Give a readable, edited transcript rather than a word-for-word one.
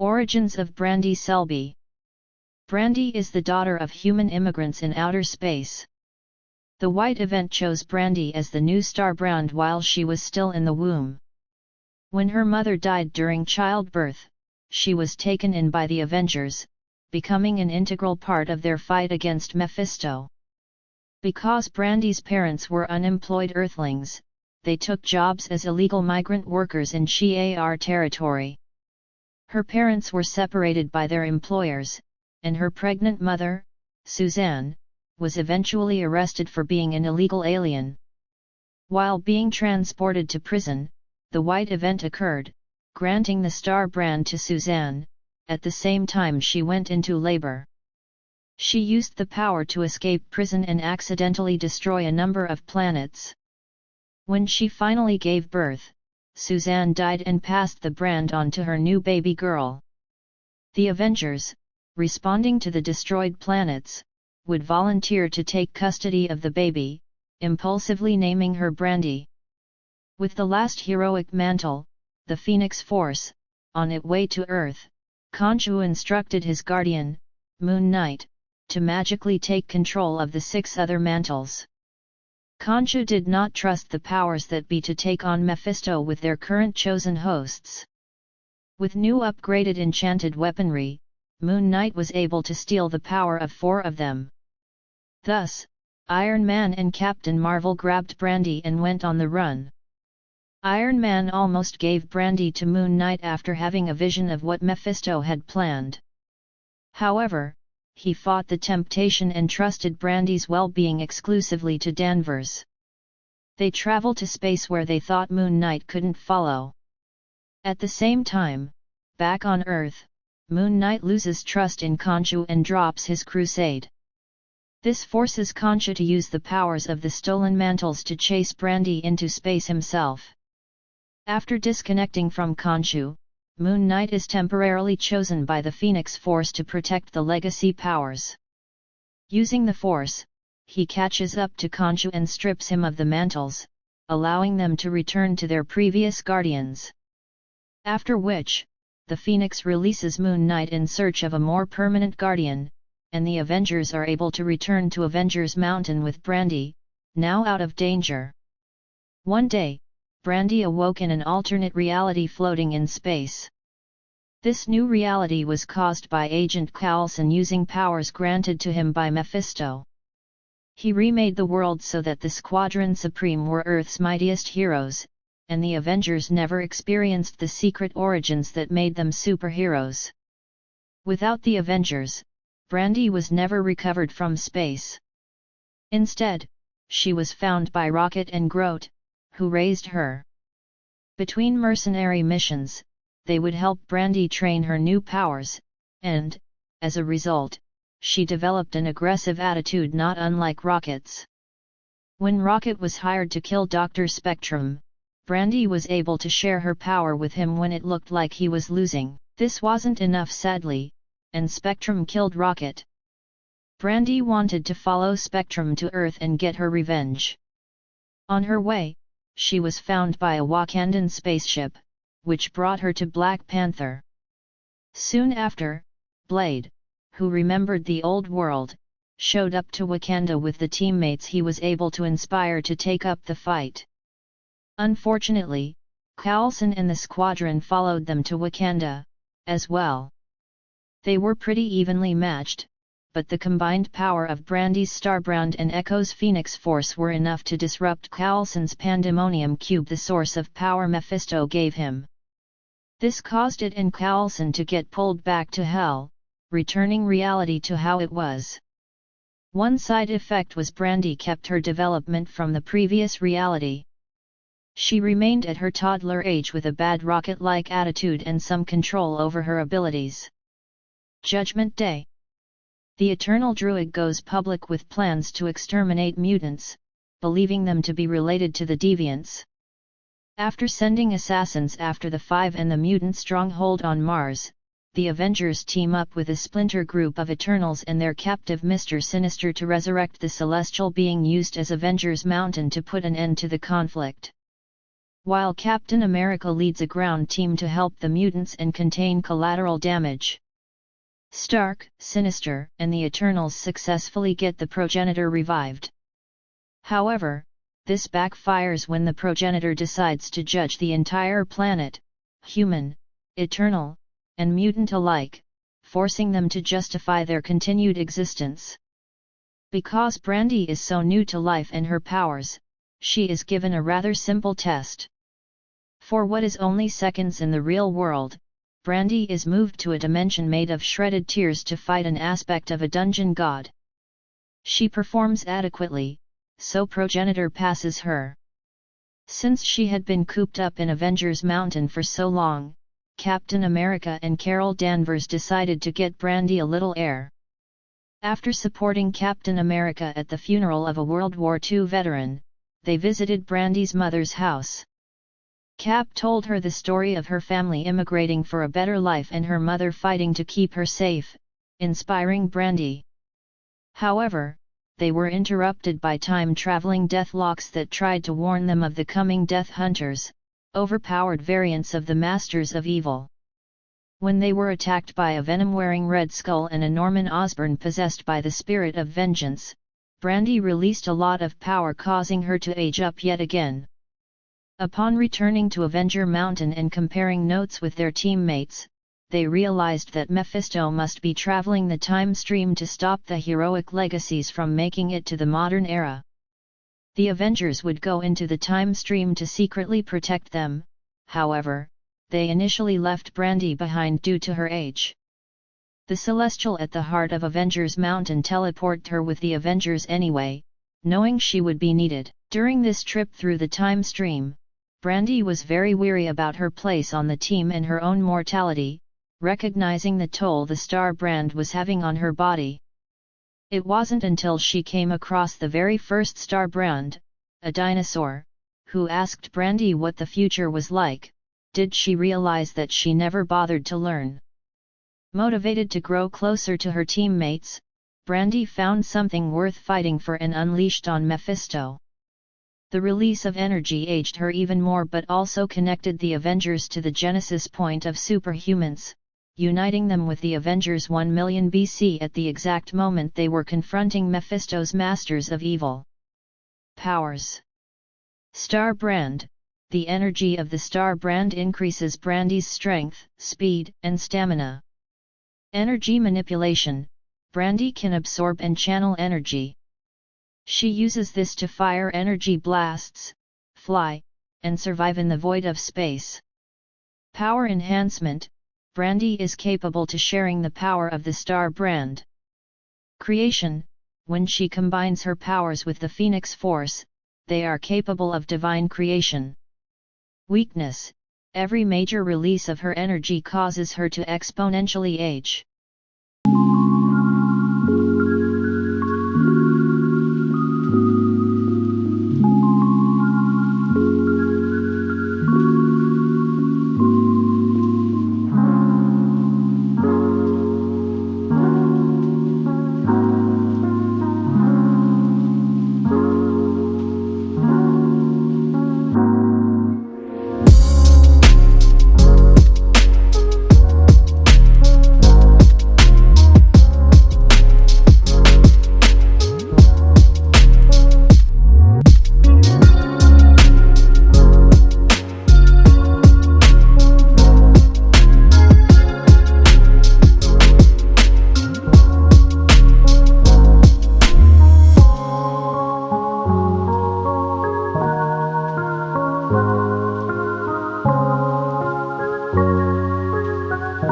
Origins of Brandy Selby. Brandy is the daughter of human immigrants in outer space. The White Event chose Brandy as the new Starbrand while she was still in the womb. When her mother died during childbirth, she was taken in by the Avengers, becoming an integral part of their fight against Mephisto. Because Brandy's parents were unemployed Earthlings, they took jobs as illegal migrant workers in Shi'ar territory. Her parents were separated by their employers, and her pregnant mother, Suzanne, was eventually arrested for being an illegal alien. While being transported to prison, the White Event occurred, granting the Starbrand to Suzanne. At the same time she went into labor. She used the power to escape prison and accidentally destroy a number of planets. When she finally gave birth, Suzanne died and passed the brand on to her new baby girl. The Avengers, responding to the destroyed planets, would volunteer to take custody of the baby, impulsively naming her Brandy. With the last heroic mantle, the Phoenix Force, on its way to Earth, Khonshu instructed his guardian, Moon Knight, to magically take control of the 6 other mantles. Khonshu did not trust the powers that be to take on Mephisto with their current chosen hosts. With new upgraded enchanted weaponry, Moon Knight was able to steal the power of 4 of them. Thus, Iron Man and Captain Marvel grabbed Brandy and went on the run. Iron Man almost gave Brandy to Moon Knight after having a vision of what Mephisto had planned. However, he fought the temptation and trusted Brandy's well-being exclusively to Danvers. They travel to space where they thought Moon Knight couldn't follow. At the same time, back on Earth, Moon Knight loses trust in Khonshu and drops his crusade. This forces Khonshu to use the powers of the stolen mantles to chase Brandy into space himself. After disconnecting from Khonshu, Moon Knight is temporarily chosen by the Phoenix Force to protect the legacy powers. Using the Force, he catches up to Khonshu and strips him of the mantles, allowing them to return to their previous guardians. After which, the Phoenix releases Moon Knight in search of a more permanent guardian, and the Avengers are able to return to Avengers Mountain with Brandy, now out of danger. One day, Brandy awoke in an alternate reality floating in space. This new reality was caused by Agent Coulson using powers granted to him by Mephisto. He remade the world so that the Squadron Supreme were Earth's mightiest heroes, and the Avengers never experienced the secret origins that made them superheroes. Without the Avengers, Brandy was never recovered from space. Instead, she was found by Rocket and Groot, who raised her. Between mercenary missions, they would help Brandy train her new powers, and, as a result, she developed an aggressive attitude not unlike Rocket's. When Rocket was hired to kill Dr. Spectrum, Brandy was able to share her power with him when it looked like he was losing. This wasn't enough sadly, and Spectrum killed Rocket. Brandy wanted to follow Spectrum to Earth and get her revenge. On her way, she was found by a Wakandan spaceship, which brought her to Black Panther. Soon after, Blade, who remembered the old world, showed up to Wakanda with the teammates he was able to inspire to take up the fight. Unfortunately, Coulson and the squadron followed them to Wakanda, as well. They were pretty evenly matched, but the combined power of Brandy's Starbrand and Echo's Phoenix Force were enough to disrupt Coulson's Pandemonium Cube, the source of power Mephisto gave him. This caused it and Coulson to get pulled back to Hell, returning reality to how it was. One side effect was Brandy kept her development from the previous reality. She remained at her toddler age with a bad Rocket-like attitude and some control over her abilities. Judgment Day. The Eternal Druid goes public with plans to exterminate mutants, believing them to be related to the Deviants. After sending assassins after the Five and the mutant stronghold on Mars, the Avengers team up with a splinter group of Eternals and their captive Mr. Sinister to resurrect the celestial being used as Avengers Mountain to put an end to the conflict. while Captain America leads a ground team to help the mutants and contain collateral damage. Stark, Sinister, and the Eternals successfully get the progenitor revived. However, this backfires when the progenitor decides to judge the entire planet, human, eternal, and mutant alike, forcing them to justify their continued existence. Because Brandy is so new to life and her powers, she is given a rather simple test. For what is only seconds in the real world, Brandy is moved to a dimension made of shredded tears to fight an aspect of a dungeon god. She performs adequately, so progenitor passes her. Since she had been cooped up in Avengers Mountain for so long, Captain America and Carol Danvers decided to get Brandy a little air. After supporting Captain America at the funeral of a World War II veteran, they visited Brandy's mother's house. Cap told her the story of her family immigrating for a better life and her mother fighting to keep her safe, inspiring Brandy. However, they were interrupted by time-traveling Deathlocks that tried to warn them of the coming Death Hunters, overpowered variants of the Masters of Evil. When they were attacked by a venom-wearing Red Skull and a Norman Osborn possessed by the spirit of vengeance, Brandy released a lot of power, causing her to age up yet again. Upon returning to Avenger Mountain and comparing notes with their teammates, they realized that Mephisto must be traveling the time stream to stop the heroic legacies from making it to the modern era. The Avengers would go into the time stream to secretly protect them, however, they initially left Brandy behind due to her age. The Celestial at the heart of Avengers Mountain teleported her with the Avengers anyway, knowing she would be needed. During this trip through the time stream, Brandy was very weary about her place on the team and her own mortality, recognizing the toll the Star Brand was having on her body. It wasn't until she came across the very first Star Brand, a dinosaur, who asked Brandy what the future was like, did she realize that she never bothered to learn. Motivated to grow closer to her teammates, Brandy found something worth fighting for and unleashed on Mephisto. The release of energy aged her even more but also connected the Avengers to the genesis point of superhumans, uniting them with the Avengers 1 million BC at the exact moment they were confronting Mephisto's Masters of Evil. Powers. Star Brand. The energy of the Star Brand increases Brandy's strength, speed, and stamina. Energy manipulation. Brandy can absorb and channel energy. She uses this to fire energy blasts, fly, and survive in the void of space. Power enhancement. Brandy is capable to sharing the power of the Star Brand. Creation. When she combines her powers with the Phoenix Force, they are capable of divine creation. Weakness. Every major release of her energy causes her to exponentially age.